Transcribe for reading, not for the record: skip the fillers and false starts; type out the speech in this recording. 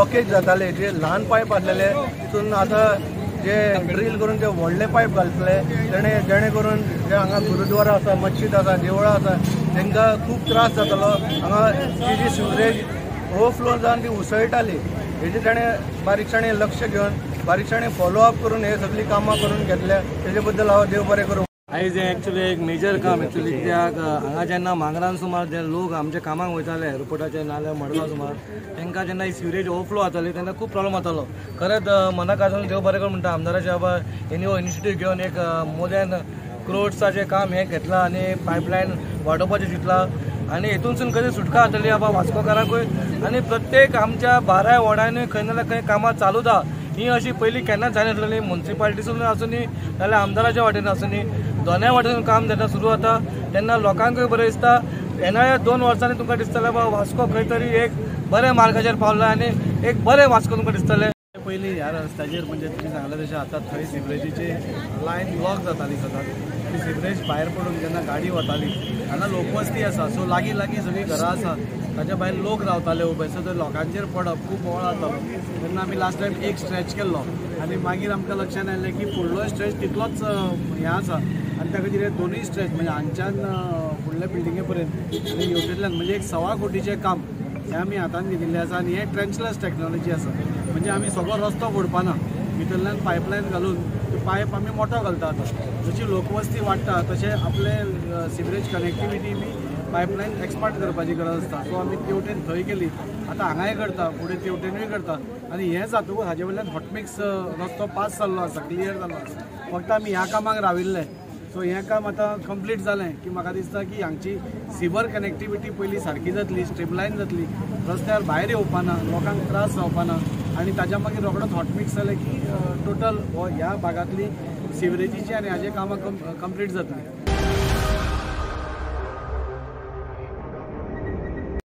Blockage जाताले, जे ल्हान pipe आसलेले तितून आतां जे ड्रिल करून ते व्हडले पायप घालतले जेणे करून जे हांगा गुरुद्वारा आसा, मस्जिद आसा, देवळां आसा तांकां खूब त्रास जातालो। हांगा जी सिवरेज ओवरफ्लो जावन ती उसळटाली, हेजे ताणें बारीकसाणें लक्ष घेवन बारीकसाणें फॉलोअप करून हे सगळी कामां करून घेतल्या। तेजे बद्दल हांव देव बरें करूं। आयज एक्चुअली एक मेजर काम एक्चुअली कित्याक हांगा जेन्ना मांगरान सुमार जे लोक आमचे कामाक वयताले एअरपोर्टाचे नाल्यार मडगांव सुमार तांकां जेन्ना ही सिवरेज ओवरफ्लो जाताली तेन्ना खूब प्रॉब्लम जातालो। खरेंच मनाक आजून देव बरें करून म्हणटा आमदाराचे बाबा हेणी हो इनिशिएटीव घेवन एक मोदेन क्रोड्साचें काम हें घेतलां आनी पायपलायन वाडोवपाचें चिंतलां आनी हेतूनसून खंय सुटका जातली बाबा वास्कोकारांकूय आनी प्रत्येक आमच्या 12 वॉर्डांनी खंय ना खंय कामां चालूच आहा। ही अशी पयलीं केन्नाच जाय नासलेली, म्युनिसिपालिटीसून आसूनी नाल्यार आमदाराच्या वाटेन आसूनी दोनूय वाटेन काम जेन्ना सुरू जाता तेन्ना लोकांकूय बरें दिसता। येणाऱ्या 2 वर्सांनी तुमकां दिसतलें बाबा वास्को खंय तरी एक बरें मार्गाचेर पावला आनी एक बरें वास्को तुमकां दिसतलें। पयलीं ह्या रस्त्याचेर म्हणजे तुमी सांगलें तशें आतां थंय सिवरेजीची लायन ब्लॉक जाताली सदांच, ती सिवरेज भायर पडून जेन्ना गाडी वताली हांगा लोकवस्ती आसा, सो लागीं लागीं सगळीं घरां आसा, ताच्या भायर लोक रावताले उबे, सो थंय लोकांचेर पडप खूब बोवाळ जातालो। तेन्ना आमी लास्ट टायम एक स्ट्रेच केल्लो आनी मागीर आमकां लक्षांत आयलें की फुडलो स्ट्रेच तितलोच हें आसा आनी ताका कितें दोनूय स्ट्रेच म्हणजे हांगच्यान फुडल्या बिल्डिंगे पर्यंत आनी हेवटेंतल्यान म्हणजे एक 1.25 कोटीचें काम हें आमी हातांत घेतिल्लें आसा आनी हें ट्रेंचलेस टॅक्नॉलॉजी आसा। म्हणजे आमी सगळो रस्तो फोडपाना, भितरल्यान पायपलायन घालून पायप आमी मोठो घालता। आतां जशी लोकवस्ती वाडटा तशें आपले सिवरेज कनेक्टिविटी बी पायपलायन एक्सपांड करपाची गरज आसता, सो आमी तेवटेन थंय केली, आतां हांगाय करता, फुडें तेवटेनूय करता आनी हें जातकूच हाजे वयल्यान हॉटमिक्स रस्तो पास जाल्लो आसा, क्लियर जाल्लो आसा। फक्त आमी ह्या कामाक राविल्ले, सो हें काम आतां कंप्लीट जालें की म्हाका दिसता की हांगची सिवर कनेक्टिविटी पयली सारकी जातली, स्ट्रीमलायन जातली, रस्त्यार भायर येवपाना, लोकांक त्रास जावपाना आनी ताज्या मागीर रोखडोच हॉटमिक्स जालें की टोटल ह्या भागांतली सिवरेजीची आनी हाजे कामां कंप्लीट जातली।